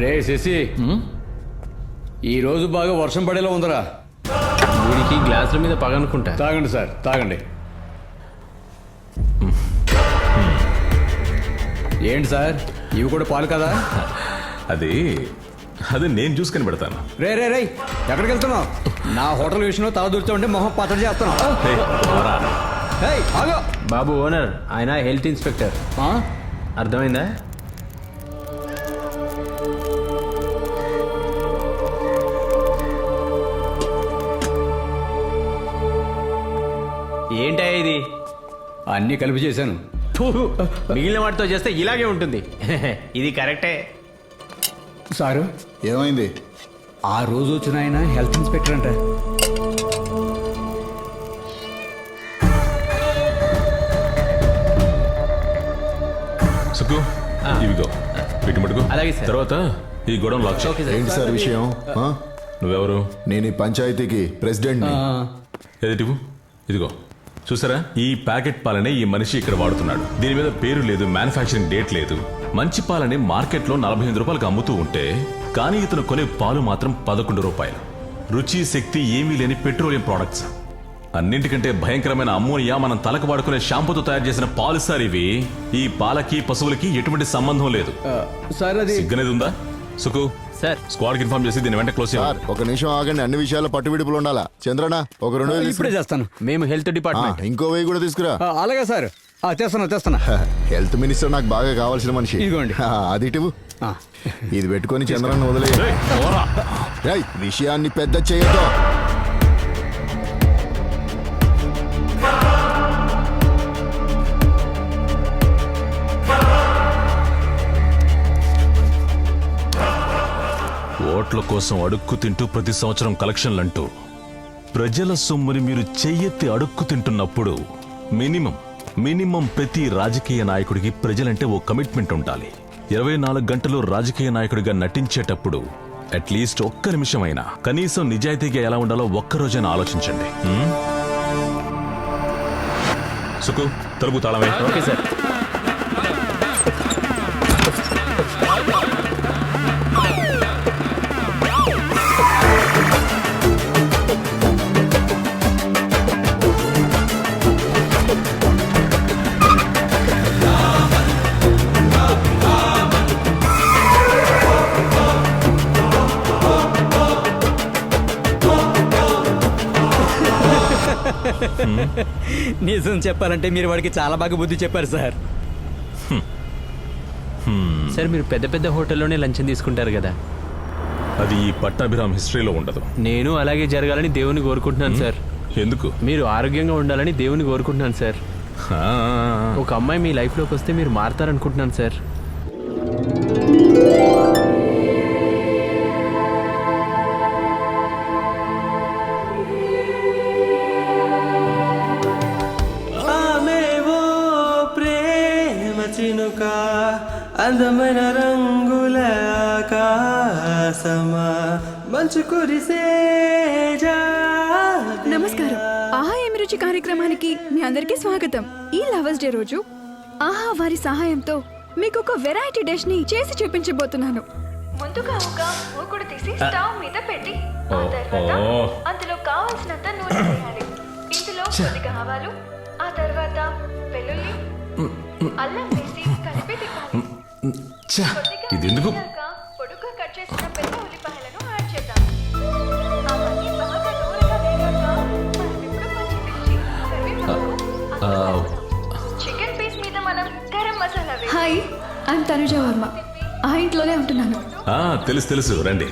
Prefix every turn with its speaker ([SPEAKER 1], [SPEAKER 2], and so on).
[SPEAKER 1] రే శశి, ఈరోజు బాగా వర్షం పడేలా ఉందరా.
[SPEAKER 2] వీడికి గ్లాసుల మీద పగనుకుంటా.
[SPEAKER 1] తాగండి సార్, తాగండి. ఏంటి సార్, ఇవి కూడా పాలు కదా?
[SPEAKER 3] అది నేను చూసుకొని పెడతాను.
[SPEAKER 1] రే రే రే, ఎక్కడికి వెళ్తున్నావు? నా హోటల్ విషయంలో తల దూరుతూ ఉంటే మొహం పచ్చడి చేస్తున్నావు.
[SPEAKER 2] బాబు ఓనర్, ఆయన హెల్త్ ఇన్స్పెక్టర్. అర్థమైందా? ఏంటా ఇది?
[SPEAKER 1] అన్నీ కలిపి చేశాను.
[SPEAKER 2] మిగిలిన వాటితో చేస్తే ఇలాగే ఉంటుంది. ఇది కరెక్టే.
[SPEAKER 1] సారు,
[SPEAKER 4] ఏమైంది?
[SPEAKER 1] ఆ రోజు వచ్చిన ఆయన హెల్త్ ఇన్స్పెక్టర్ అంట.
[SPEAKER 3] సుకు, ఇవిగో పెట్టి మటుకు.
[SPEAKER 2] అలాగే సార్.
[SPEAKER 3] తర్వాత ఈ గొడవ లాక్ చేయి.
[SPEAKER 4] ఏంటి సార్ విషయం?
[SPEAKER 3] నువ్వెవరు?
[SPEAKER 4] నేను ఈ పంచాయతీకి ప్రెసిడెంట్.
[SPEAKER 3] ఎదుటివు ఇదిగో చూసారా, ఈ ప్యాకెట్ పాలనే ఈ మనిషి ఇక్కడ వాడుతున్నాడు. దీని మీద పేరు లేదు, మ్యానుఫ్యాక్చరింగ్ డేట్ లేదు. మంచి పాలని మార్కెట్లో 45 రూపాయలకు అమ్ముతూ ఉంటే, కానీ ఇతను కొనే పాలు మాత్రం 11 రూపాయలు. రుచి శక్తి ఏమీ లేని పెట్రోలియం ప్రోడక్ట్స్. అన్నింటికంటే భయంకరమైన అమ్మోనియా మనం తలకు వాడుకునే షాంపూతో తయారు చేసిన పాలు సార్ ఇవి. ఈ పాలకి పశువులకి ఎటువంటి సంబంధం లేదు.
[SPEAKER 1] సార్ అది
[SPEAKER 3] సిగ్గనేది ఉందా? సుకు
[SPEAKER 2] సార్,
[SPEAKER 3] స్క్వాడ్ కి ఇన్ఫార్మ్ చేసి దీని వెంట క్లోజ్ చేయాలి.
[SPEAKER 4] ఒక నిమిషం ఆగండి, అన్ని విషయాల్లో పట్టువిడుపులు ఉండాలా. చంద్రనా, ఒక 2,000
[SPEAKER 1] ఇప్పుడే చేస్తాను.
[SPEAKER 2] మేము హెల్త్ డిపార్ట్మెంట్.
[SPEAKER 4] ఇంకో 1000 కూడా తీసుకురా.
[SPEAKER 1] అలాగే సార్, తెస్తున్నా.
[SPEAKER 4] హెల్త్ మినిస్టర్ నాకు బాగా కావాల్సిన మనిషి.
[SPEAKER 1] ఇదిగోండి.
[SPEAKER 4] అది ఇటువు. ఇది పెట్టుకొని చంద్రన్న వదిలే. విషయాన్ని పెద్ద చేయొద్దు.
[SPEAKER 3] ఓట్ల కోసం అడుక్కు తింటూ ప్రతి సంవత్సరం కలెక్షన్లంటూ ప్రజల సొమ్ముని మీరు చెయ్యెత్తి అడుక్కు తింటున్నప్పుడు మినిమం ప్రతి రాజకీయ నాయకుడికి ప్రజలంటే ఓ కమిట్మెంట్ ఉండాలి. 24 గంటలు రాజకీయ నాయకుడిగా నటించేటప్పుడు అట్లీస్ట్ ఒక్క నిమిషమైనా కనీసం నిజాయితీగా ఎలా ఉండాలో ఒక్కరోజైనా ఆలోచించండి. సుకు, తలుపు తాళమే.
[SPEAKER 2] Okay sir.
[SPEAKER 1] నిజం చెప్పాలంటే మీరు వాడికి చాలా బాగా బుద్ధి చెప్పారు సార్.
[SPEAKER 2] సార్, మీరు పెద్ద పెద్ద హోటల్లోనే లంచం తీసుకుంటారు కదా?
[SPEAKER 3] అది ఈ పట్టాభిరామ్ హిస్టరీలో ఉండదు.
[SPEAKER 2] నేను అలాగే జరగాలని దేవుని కోరుకుంటున్నాను సార్.
[SPEAKER 3] ఎందుకు?
[SPEAKER 2] మీరు ఆరోగ్యంగా ఉండాలని దేవుని కోరుకుంటున్నాను సార్. ఒక అమ్మాయి మీ లైఫ్లోకి వస్తే మీరు మారుతారనుకుంటున్నాను సార్.
[SPEAKER 5] అందమైన రంగుల ఆకాశమా మంచు కురిసే.
[SPEAKER 6] నమస్కారం, ఆహా ఏమి రుచి కార్యక్రమానికి మీ అందరికీ స్వాగతం. ఈ లవర్స్ డే రోజు ఆహా వారి సహాయంతో మీకు ఒక వెరైటీ డిష్ ని చేసి చూపించబోతున్నాను. ముందుగా ఒక మూకుడు తీసి స్టవ్ మీద పెట్టి ఆ తర్వాత అందులో కావాల్సినంత నూనె వేయాలి. ఇందులో కొద్దిగా ఆవాలు, ఆ తర్వాత వెల్లుల్లి, అల్లం వేసి కలిపి తిప్పాలి.
[SPEAKER 3] ఇది ఎందుకు?
[SPEAKER 6] పొడుగ్గా కట్ చేసిన పెద్ద ఉల్లిపాయలను యాడ్ చేద్దాం. అవన్నీ బాగా దూరంగా వేగాక మనం ఇప్పుడు పచ్చిమిర్చి, కరివేపాకు, చికెన్ పీస్ మీద మనం గరం మసాలా వేయాలి. Hi, I am Tanuja Varma. ఆ ఇంట్లోనే ఉంటున్నాను.
[SPEAKER 3] తెలుసు రండి.